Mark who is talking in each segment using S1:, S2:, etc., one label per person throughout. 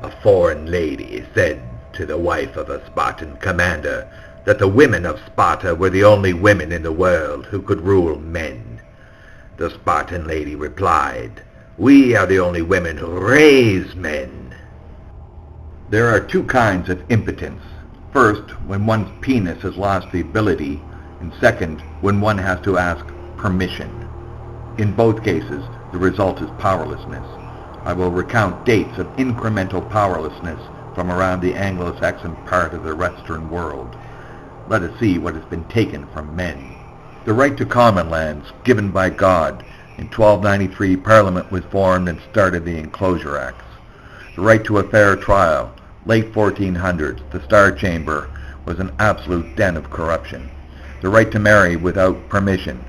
S1: A foreign lady said to the wife of a Spartan commander that the women of Sparta were the only women in the world who could rule men. The Spartan lady replied, "We are the only women who raise men." There are two kinds of impotence. First, when one's penis has lost the ability, and second, when one has to ask permission. In both cases, the result is powerlessness. I will recount dates of incremental powerlessness from around the Anglo-Saxon part of the Western world. Let us see what has been taken from men. The right to common lands given by God. In 1293, Parliament was formed and started the Enclosure Acts. The right to a fair trial. Late 1400s, the Star Chamber was an absolute den of corruption. The right to marry without permission.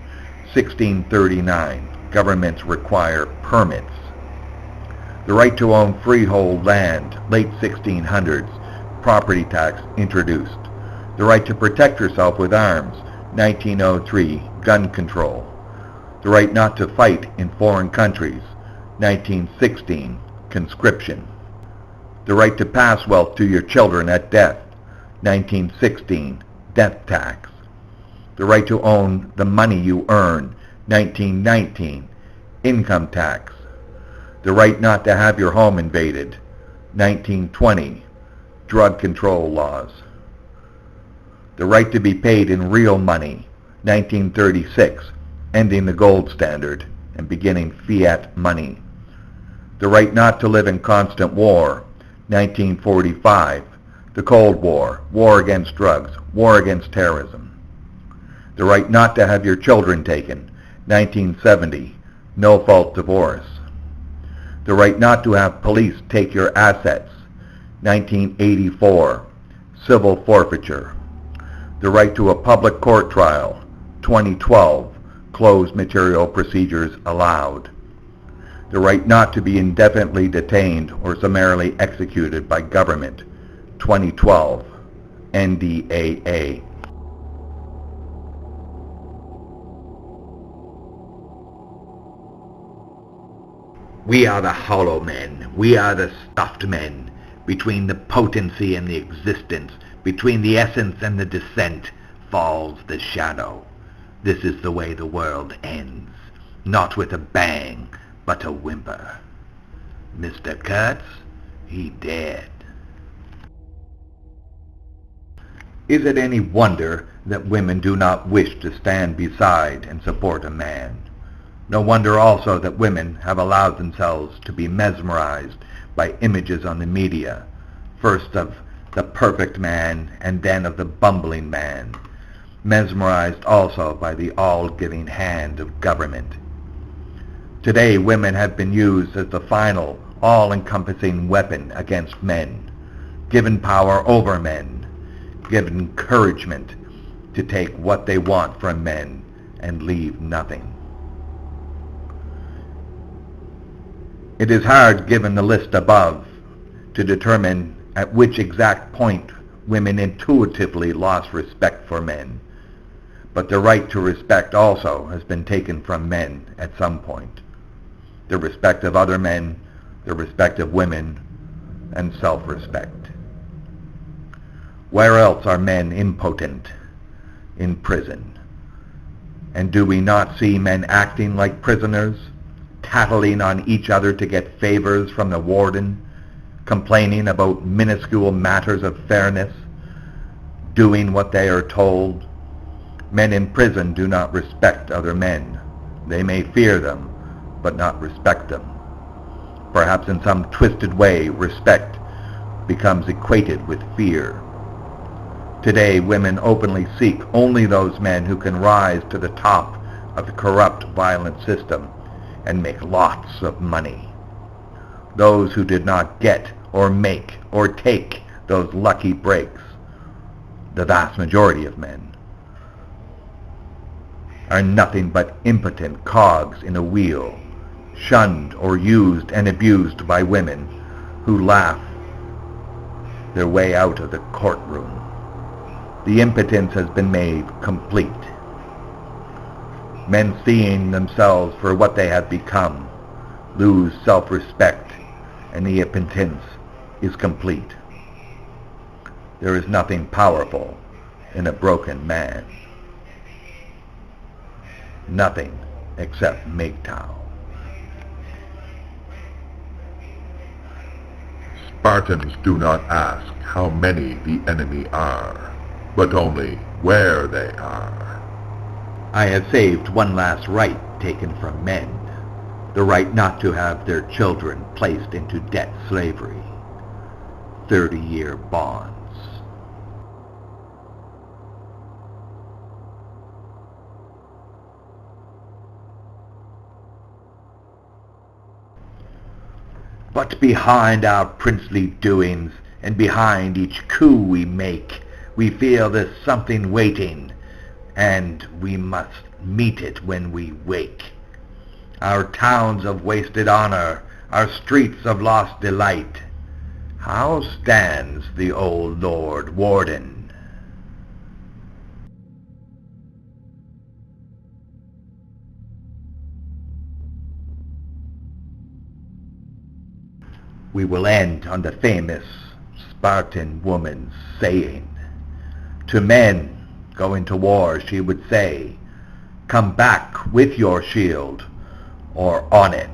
S1: 1639, governments require permits. The right to own freehold land, late 1600s, property tax introduced. The right to protect yourself with arms, 1903, gun control. The right not to fight in foreign countries, 1916, conscription. The right to pass wealth to your children at death, 1916, death tax. The right to own the money you earn, 1919, income tax. The right not to have your home invaded, 1920, drug control laws. The right to be paid in real money, 1936, ending the gold standard and beginning fiat money. The right not to live in constant war, 1945, the Cold War, war against drugs, war against terrorism. The right not to have your children taken, 1970, no-fault divorce. The right not to have police take your assets, 1984, civil forfeiture. The right to a public court trial, 2012, closed material procedures allowed. The right not to be indefinitely detained or summarily executed by government, 2012, NDAA. We are the hollow men, we are the stuffed men. Between the potency and the existence, between the essence and the descent, falls the shadow. This is the way the world ends, not with a bang, but a whimper. Mr. Kurtz, he dead. Is it any wonder that women do not wish to stand beside and support a man? No wonder also that women have allowed themselves to be mesmerized by images on the media, first of the perfect man and then of the bumbling man, mesmerized also by the all-giving hand of government. Today, women have been used as the final, all-encompassing weapon against men, given power over men, given encouragement to take what they want from men and leave nothing. It is hard, given the list above, to determine at which exact point women intuitively lost respect for men. But the right to respect also has been taken from men at some point. The respect of other men, the respect of women, and self-respect. Where else are men impotent? In prison. And do we not see men acting like prisoners, tattling on each other to get favors from the warden, complaining about minuscule matters of fairness, doing what they are told? Men in prison do not respect other men. They may fear them, but not respect them. Perhaps in some twisted way, respect becomes equated with fear. Today, women openly seek only those men who can rise to the top of the corrupt, violent system and make lots of money. Those who did not get or make or take those lucky breaks, the vast majority of men, are nothing but impotent cogs in a wheel, shunned or used and abused by women who laugh their way out of the courtroom. The impotence has been made complete. Men, seeing themselves for what they have become, lose self-respect, and the impotence is complete. There is nothing powerful in a broken man. Nothing except Mgtow.
S2: Spartans do not ask how many the enemy are, but only where they are.
S1: I have saved one last right taken from men, the right not to have their children placed into debt slavery, 30-year bonds. But behind our princely doings, and behind each coup we make, we feel there's something waiting, and we must meet it when we wake. Our towns of wasted honor, our streets of lost delight. How stands the old Lord Warden? We will end on the famous Spartan woman's saying. To men going to war she would say, "Come back with your shield, or on it."